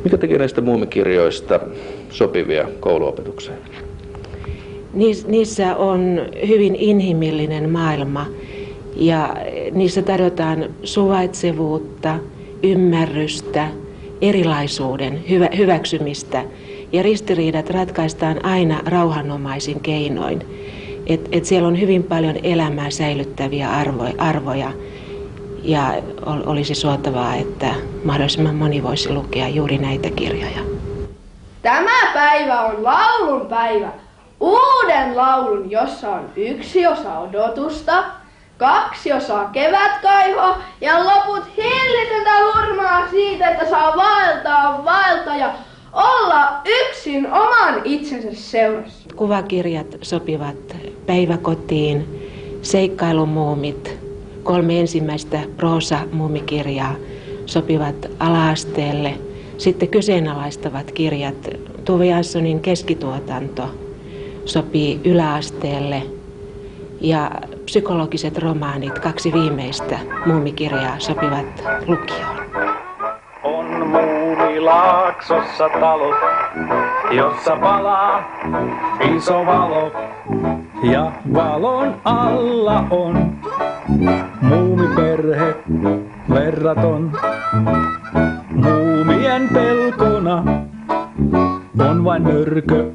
Mikä tekee näistä muumikirjoista sopivia kouluopetukseen? Niissä on hyvin inhimillinen maailma ja niissä tarjotaan suvaitsevuutta, ymmärrystä, erilaisuuden hyväksymistä ja ristiriidat ratkaistaan aina rauhanomaisin keinoin. Et siellä on hyvin paljon elämää säilyttäviä arvoja ja olisi suotavaa, että mahdollisimman moni voisi lukea juuri näitä kirjoja. Tämä päivä on laulun päivä. Uuden laulun, jossa on 1 osa odotusta, 2 osaa kevätkaihoa ja loput hillitöntä hurmaa siitä, että saa vaeltaa ja olla yksin oman itsensä seurassa. Kuvakirjat sopivat päiväkotiin, seikkailumuumit, 3 ensimmäistä proosa-muumikirjaa sopivat ala-asteelle, sitten kyseenalaistavat kirjat, Tove Janssonin keskituotanto sopii yläasteelle ja psykologiset romaanit, 2 viimeistä muumikirjaa sopivat lukioon. On Muumilaaksossa talo, jossa palaa iso valo. Ja valon alla on muumiperhe verraton. Muumien pelkona on vain mörkö